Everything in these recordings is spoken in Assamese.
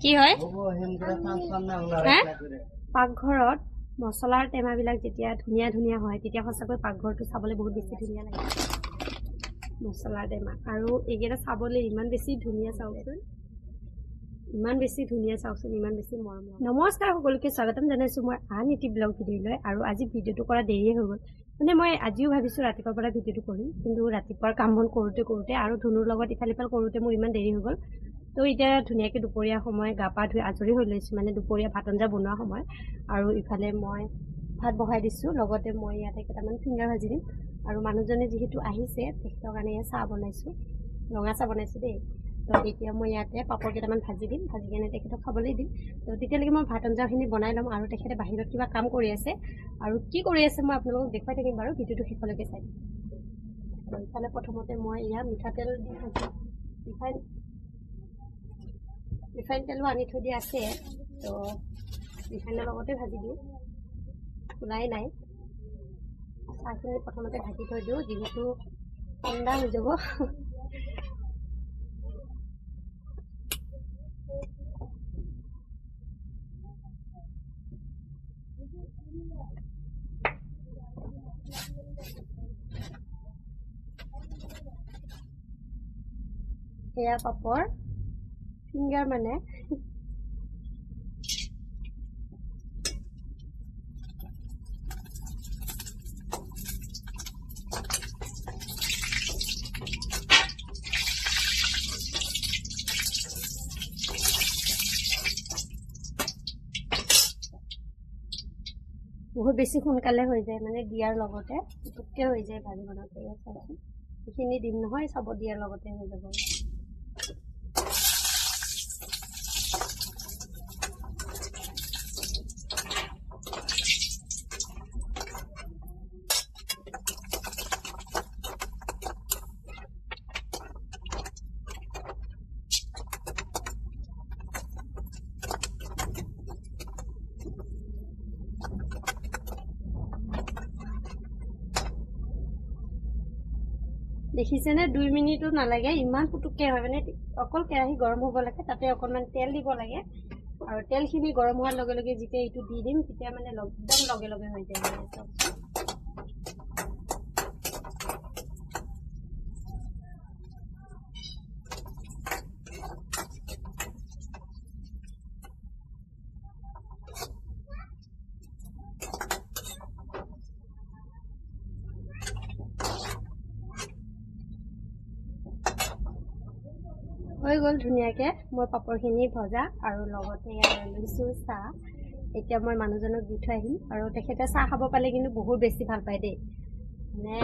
কি হয় পাকঘৰত মছলাৰ টেমাবিলাক যেতিয়া ধুনীয়া ধুনীয়া হয় তেতিয়া সঁচাকৈ পাকঘৰটো চাবলৈ বহুত বেছি ধুনীয়া লাগে মছলাৰ টেমা আৰু এইকেইটা চাবলৈ ইমান বেছি ধুনীয়া চাওকচোন ইমান বেছি ধুনীয়া চাওকচোন ইমান বেছি মৰম নমস্কাৰ সকলোকে স্বাগতম জনাইছোঁ মই আন এটি ব্লগ ভিডিঅ'লৈ আৰু আজি ভিডিঅ'টো কৰা দেৰিয়ে হৈ গ'ল মানে মই আজিও ভাবিছোঁ ৰাতিপুৱাৰ পৰা ভিডিঅ'টো কৰিম কিন্তু ৰাতিপুৱাৰ কাম বন কৰোঁতে আৰু ধনুৰ লগত ইফাল সিফাল কৰোঁতে মোৰ ইমান দেৰি হৈ গ'ল তো এতিয়া ধুনীয়াকৈ দুপৰীয়া সময় গা পা ধুই আজৰি হৈ লৈছোঁ মানে দুপৰীয়া ভাত আঞ্জা বনোৱা সময় আৰু ইফালে মই ভাত বহাই দিছোঁ লগতে মই ইয়াতে কেইটামান ফিংগাৰ ভাজি দিম আৰু মানুহজনে যিহেতু আহিছে তেখেতৰ কাৰণে চাহ বনাইছোঁ ৰঙা চাহ বনাইছোঁ দেই তো এতিয়া মই ইয়াতে পাপৰ কেইটামান ভাজি দিম ভাজি কেনে তেখেতক খাবলৈ দিম তো তেতিয়ালৈকে মই ভাত আঞ্জাখিনি বনাই ল'ম আৰু তেখেতে বাহিৰত কিবা কাম কৰি আছে আৰু কি কৰি আছে মই আপোনালোকক দেখুৱাই থাকিম বাৰু ভিডিঅ'টো শেষলৈকে চাই দিম ইফালে প্ৰথমতে মই ইয়াত মিঠাতেল দি ভাজি ৰিফাইন তেলো আনি থৈ দিয়া আছে তো ৰিফাইনৰ লগতে ভাজি দিওঁ খোলাই নাই চাহখিনি প্ৰথমতে ঢাকি থৈ দিওঁ যিহেতু ঠাণ্ডা হৈ যাব এয়া পাপৰ ফিংগাৰ মানে বহুত বেছি সোনকালে হৈ যায় মানে দিয়াৰ লগতে পুটুককৈ হৈ যায় ভাজি বনাওঁতে চাওকচোন এইখিনি দিম নহয় চব দিয়াৰ লগতে হৈ যাব দেখিছেনে 2 মিনিটো নালাগে ইমান পুটুককৈ হয় মানে অকল কেৰাহী গৰম হ'ব লাগে তাতে অকণমান তেল দিব লাগে আৰু তেলখিনি গৰম হোৱাৰ লগে লগে যেতিয়া এইটো দি দিম তেতিয়া মানে একদম লগে লগে হৈ যায় মানে হৈ গ'ল ধুনীয়াকৈ মই পাপৰখিনি ভজা আৰু লগতে লৈছোঁ চাহ এতিয়া মই মানুহজনক দি থৈ আহিম আৰু তেখেতে চাহ খাব পালে কিন্তু বহুত বেছি ভাল পায় দেই মানে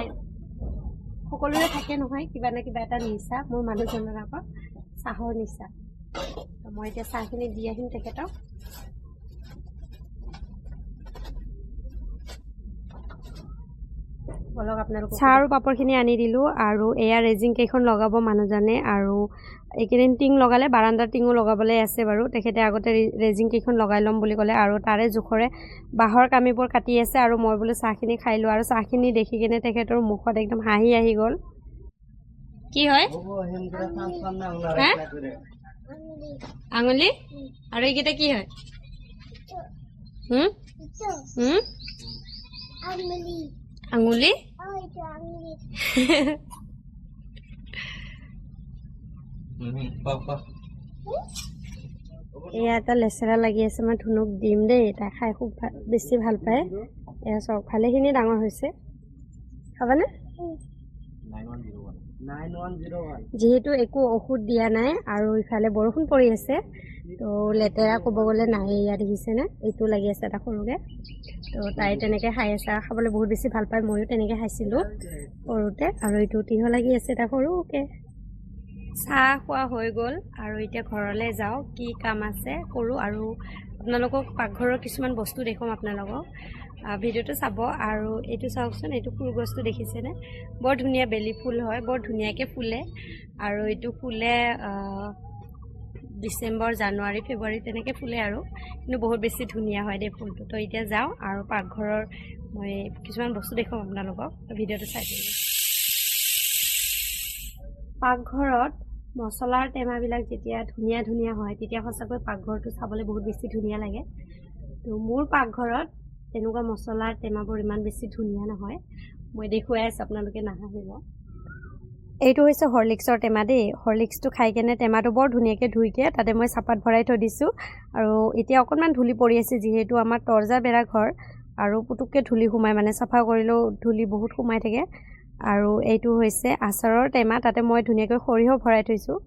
সকলোৰে থাকে নহয় কিবা না কিবা এটা নিচা মোৰ মানুহজনৰ আকৌ চাহৰ নিচা মই এতিয়া চাহখিনি দি আহিম তেখেতক বলক আপোনালোকক চাহ আৰু পাপৰখিনি আনি দিলোঁ আৰু এয়া ৰেজিং কেইখন লগাব মানুহজনে আৰু এইকেইদিন টিং লগালে বাৰাণ্ডাৰ টিঙো লগাবলৈ আছে বাৰু তেখেতে আগতে ৰেজিং কেইখন লগাই ল'ম বুলি ক'লে আৰু তাৰে জোখৰে বাঁহৰ কামিবোৰ কাটি আছে আৰু মই বোলো চাহখিনি খাই লওঁ আৰু চাহখিনি দেখি কিনে তেখেতৰ মুখত একদম হাঁহি আহি গ'ল কি হয় আঙুলি আৰু এইকেইটা কি হয় আঙুলি এয়া এটা লেচেৰা লাগি আছে মই ধুনুক দিম দেই তাই খাই খুব বেছি ভাল পায় এয়া চাওক ভালেখিনি ডাঙৰ হৈছে খাবানে যিহেতু একো ঔষধ দিয়া নাই আৰু ইফালে বৰষুণ পৰি আছে তো লেতেৰা ক'ব গ'লে নাই ইয়াত দেখিছেনে এইটো লাগি আছে এটা সৰুকৈ তো তাই তেনেকৈ খাই আছে খাবলৈ বহুত বেছি ভাল পায় ময়ো তেনেকৈ খাইছিলোঁ সৰুতে আৰু এইটো তিয়ঁহ লাগি আছে এটা সৰুকৈ চাহ খোৱা হৈ গ'ল আৰু এতিয়া ঘৰলৈ যাওঁ কি কাম আছে কৰোঁ আৰু আপোনালোকক পাকঘৰৰ কিছুমান বস্তু দেখুৱাম আপোনালোকক ভিডিঅ'টো চাব আৰু এইটো চাওকচোন এইটো ফুলগছটো দেখিছেনে বৰ ধুনীয়া বেলি ফুল হয় বৰ ধুনীয়াকৈ ফুলে আৰু এইটো ফুলে ডিচেম্বৰ জানুৱাৰী ফেব্ৰুৱাৰী তেনেকৈ ফুলে আৰু কিন্তু বহুত বেছি ধুনীয়া হয় দেই ফুলটো তো এতিয়া যাওঁ আৰু পাকঘৰৰ মই কিছুমান বস্তু দেখুৱাম আপোনালোকক ভিডিঅ'টো চাই থাকিব পাকঘৰত মছলাৰ টেমাবিলাক যেতিয়া ধুনীয়া ধুনীয়া হয় তেতিয়া সঁচাকৈ পাকঘৰটো চাবলৈ বহুত বেছি ধুনীয়া লাগে। তো মোৰ পাকঘৰত তেনেকুৱা মছলাৰ টেমাবোৰ ইমান বেছি ধুনীয়া নহয়। মই দেখুৱাই আছোঁ, আপোনালোকে নাহাঁহিব। এইটো হৈছে হৰলিক্সৰ টেমা দেই। হৰলিক্সটো খাই কেনে টেমাটো বৰ ধুনীয়াকৈ ধুইকৈ তাতে মই চাপাত ভৰাই থৈ দিছোঁ। আৰু এতিয়া অকণমান ধূলি পৰি আছে, যিহেতু আমাৰ তৰ্জা বেৰা ঘৰ আৰু পুতুককৈ ধূলি সোমাই, মানে চাফা কৰিলেও ধূলি বহুত সোমাই থাকে। আৰু এইটো হৈছে আচাৰৰ টেমা, তাতে মই ধুনীয়াকৈ সৰিয়হ ভৰাই থৈছোঁ।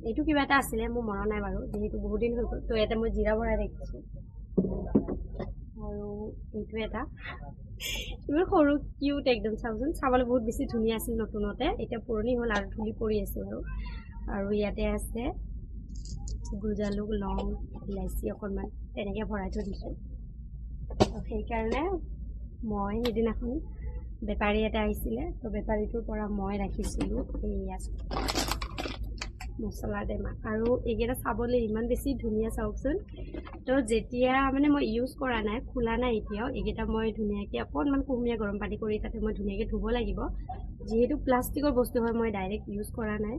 এইটো কিবা এটা আছিলে, মোৰ মনত নাই বাৰু, যিহেতু বহুত দিন হৈ গ'ল। তো ইয়াতে মই জিৰা ভৰাই ৰাখিছোঁ। আৰু এইটো এটা ইমান সৰু কিউট একদম, চাওকচোন, চাবলৈ বহুত বেছি ধুনীয়া আছিল নতুনতে, এতিয়া পুৰণি হ'ল আৰু ধূলি পৰি আছে বাৰু। আৰু ইয়াতে আছে গুজালুক, লং, ইলাচি অকণমান তেনেকৈ ভৰাই থৈ দিছোঁ। সেইকাৰণে মই সেইদিনাখন বেপাৰী এটা আহিছিলে, তো বেপাৰীটোৰ পৰা মই ৰাখিছিলোঁ এইয়া মছলা টেমা। আৰু এইকেইটা চাবলৈ ইমান বেছি ধুনীয়া, চাওকচোন। তো যেতিয়া মানে মই ইউজ কৰা নাই, খোলা নাই এতিয়াও, এইকেইটা মই ধুনীয়াকৈ অকণমান কুহুমীয়া গৰম পানী কৰি তাতে মই ধুনীয়াকৈ ধুব লাগিব। যিহেতু প্লাষ্টিকৰ বস্তু হয়, মই ডাইৰেক্ট ইউজ কৰা নাই।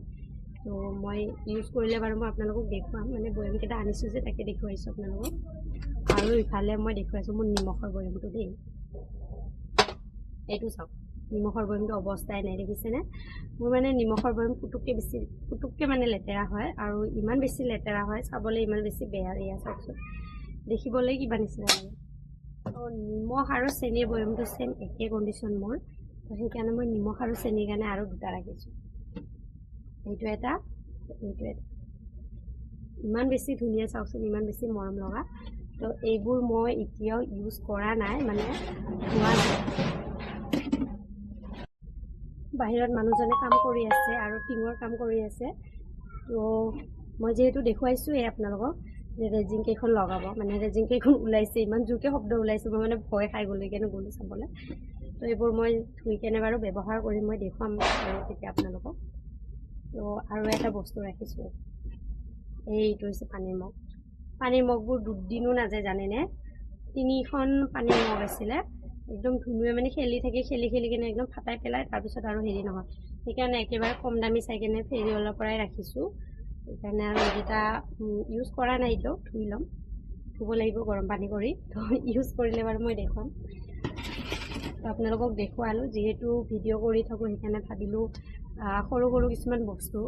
তো মই ইউজ কৰিলে বাৰু মই আপোনালোকক দেখুৱাম, মানে বৈয়ামকেইটা আনিছোঁ যে তাকে দেখুৱাইছোঁ আপোনালোকক। আৰু ইফালে মই দেখুৱাইছোঁ মোৰ নিমখৰ বৈয়ামটো দেই। এইটো চাওক, নিমখৰ বৈয়ামটো অৱস্থাই নাই, দেখিছেনে? মোৰ মানে নিমখৰ বৈয়াম পুতুককৈ মানে লেতেৰা হয়, আৰু ইমান বেছি লেতেৰা হয়, চাবলৈ ইমান বেছি বেয়া। এয়া চাওকচোন, দেখিবলৈ কিবা নিচিনা লাগে। তো নিমখ আৰু চেনিৰ বৈয়ামটো ছেম একে কণ্ডিশ্যন মোৰ, তো সেইকাৰণে মই নিমখ আৰু চেনিৰ কাৰণে আৰু দুটা ৰাখিছোঁ। এইটো এটা, এইটো এটা। ইমান বেছি ধুনীয়া, চাওকচোন, ইমান বেছি মৰম লগা। তো এইবোৰ মই এতিয়াও ইউজ কৰা নাই, মানে ধোৱা নাই। বাহিৰত মানুহজনে কাম কৰি আছে আৰু টিঙৰ কাম কৰি আছে। তো মই যিহেতু দেখুৱাইছোঁৱেই আপোনালোকক যে ৰেজিং কেইখন লগাব, মানে ৰেজিং কেইখন ওলাইছে, ইমান জোৰকৈ শব্দ ওলাইছে, মই মানে ভয় খাই গ'লোঁ, সেইকাৰণে গ'লোঁ চাবলৈ। তো এইবোৰ মই ধুই কেনে বাৰু ব্যৱহাৰ কৰি মই দেখুৱাম আৰু তেতিয়া আপোনালোকক। তো আৰু এটা বস্তু ৰাখিছোঁ, এইটো হৈছে পানীৰ মগ। পানীৰ মগবোৰ দুদিনো নাযায়, জানেনে? 3খন পানীৰ মগ আছিলে, একদম ধুনুৱে মানে খেলি কেনে একদম ফাটাই পেলাই, তাৰপিছত আৰু হেৰি নহয়। সেইকাৰণে একেবাৰে কম দামী চাই কেনে ফেৰিৱালৰ পৰাই ৰাখিছোঁ। সেইকাৰণে আৰু এইকেইটা ইউজ কৰা নাই, এতিয়াও ধুই ল'ম, ধুব লাগিব গৰম পানী কৰি। তো ইউজ কৰিলে বাৰু মই দেখুৱাম। তো আপোনালোকক দেখুৱালোঁ, যিহেতু ভিডিঅ' কৰি থাকোঁ, সেইকাৰণে ভাবিলোঁ সৰু সৰু কিছুমান বস্তু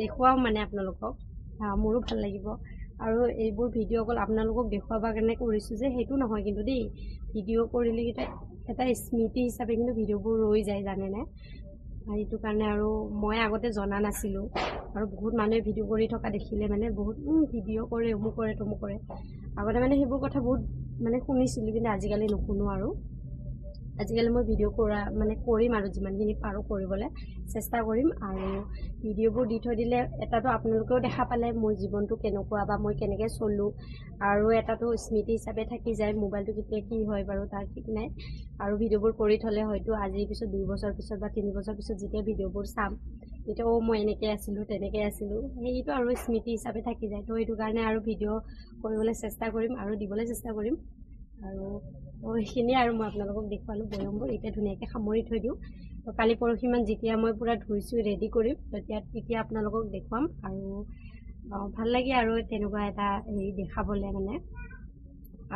দেখুৱাওঁ মানে আপোনালোকক, মোৰো ভাল লাগিব। আৰু এইবোৰ ভিডিঅ' অকল আপোনালোকক দেখুৱাবৰ কাৰণে কৰিছোঁ যে সেইটো নহয় কিন্তু দেই। ভিডিঅ' কৰিলে এটা স্মৃতি হিচাপে কিন্তু ভিডিঅ'বোৰ ৰৈ যায়, জানেনে? সেইটো কাৰণে আৰু মই আগতে জনা নাছিলোঁ, আৰু বহুত মানুহে ভিডিঅ' কৰি থকা দেখিলে মানে বহুত ভিডিঅ' কৰে, অমুক কৰে, তমুক কৰে। আগতে মানে সেইবোৰ কথা বহুত মানে শুনিছিলোঁ, কিন্তু আজিকালি নুশুনো। আৰু আজিকালি মই ভিডিঅ' কৰিম আৰু যিমানখিনি পাৰোঁ কৰিবলৈ চেষ্টা কৰিম। আৰু ভিডিঅ'বোৰ দি থৈ দিলে এটাতো আপোনালোকেও দেখা পালে মোৰ জীৱনটো কেনেকুৱা বা মই কেনেকৈ চলোঁ, আৰু এটাতো স্মৃতি হিচাপে থাকি যায়। মোবাইলটো কেতিয়া কি হয় বাৰু তাৰ ঠিক নাই। আৰু ভিডিঅ'বোৰ কৰি থ'লে হয়তো আজিৰ পিছত 2 বছৰ পিছত বা 3 বছৰ পিছত যেতিয়া ভিডিঅ'বোৰ চাম, তেতিয়া মই এনেকৈ আছিলোঁ, তেনেকৈ আছিলোঁ, সেইটো আৰু স্মৃতি হিচাপে থাকি যায়। তো সেইটো কাৰণে আৰু ভিডিঅ' কৰিবলৈ চেষ্টা কৰিম আৰু দিবলৈ চেষ্টা কৰিম। আৰু সেইখিনিয়ে আৰু মই আপোনালোকক দেখুৱালোঁ বৈয়ামবোৰ। এতিয়া ধুনীয়াকৈ সামৰি থৈ দিওঁ। তো কালি পৰহিমান যেতিয়া মই পূৰা ধুইছোঁ, ৰেডি কৰিম, তেতিয়া আপোনালোকক দেখুৱাম। আৰু ভাল লাগে আৰু তেনেকুৱা এটা হেৰি দেখাবলৈ মানে।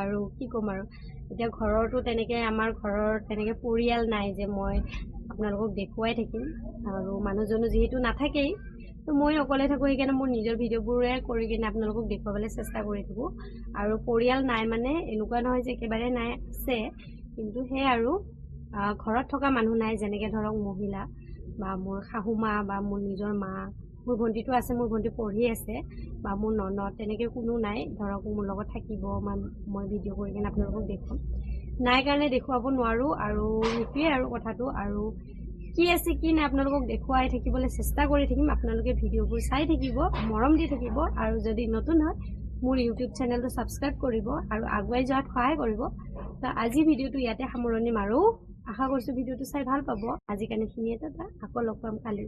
আৰু কি ক'ম আৰু, এতিয়া ঘৰতো তেনেকৈ আমাৰ ঘৰৰ তেনেকৈ পৰিয়াল নাই যে মই আপোনালোকক দেখুৱাই থাকিম। আৰু মানুহজনো যিহেতু নাথাকেই, তো মই অকলে থাকোঁ, সেইকাৰণে মোৰ নিজৰ ভিডিঅ'বোৰে কৰি কিনে আপোনালোকক দেখুৱাবলৈ চেষ্টা কৰি থাকোঁ। আৰু পৰিয়াল নাই মানে এনেকুৱা নহয় যে একেবাৰে নাই, আছে, কিন্তু সেই আৰু ঘৰত থকা মানুহ নাই, যেনেকৈ ধৰক মহিলা বা মোৰ শাহু মা বা মোৰ নিজৰ মা, মোৰ ভণ্টিটো আছে, মোৰ ভণ্টি পঢ়ি আছে, বা মোৰ ননদ, তেনেকৈ কোনো নাই ধৰক মোৰ লগত থাকিব, মই ভিডিঅ' কৰি কিনে আপোনালোকক দেখুৱাম। নাই কাৰণে দেখুৱাব নোৱাৰোঁ। আৰু সেইটোৱে আৰু কথাটো। আৰু কি আছে কি নাই আপোনালোকক দেখুৱাই থাকিবলৈ চেষ্টা কৰি থাকিম। আপোনালোকে ভিডিঅ'বোৰ চাই থাকিব, মৰম দি থাকিব, আৰু যদি নতুন হয় মোৰ ইউটিউব চেনেলটো ছাবস্ক্ৰাইব কৰিব আৰু আগুৱাই যোৱাত সহায় কৰিব। তো আজি ভিডিঅ'টো ইয়াতে সামৰণি মাৰোঁ। আশা কৰিছোঁ ভিডিঅ'টো চাই ভাল পাব। আজি কাৰণে এইখিনিয়ে, আকৌ লগ পাম কালি।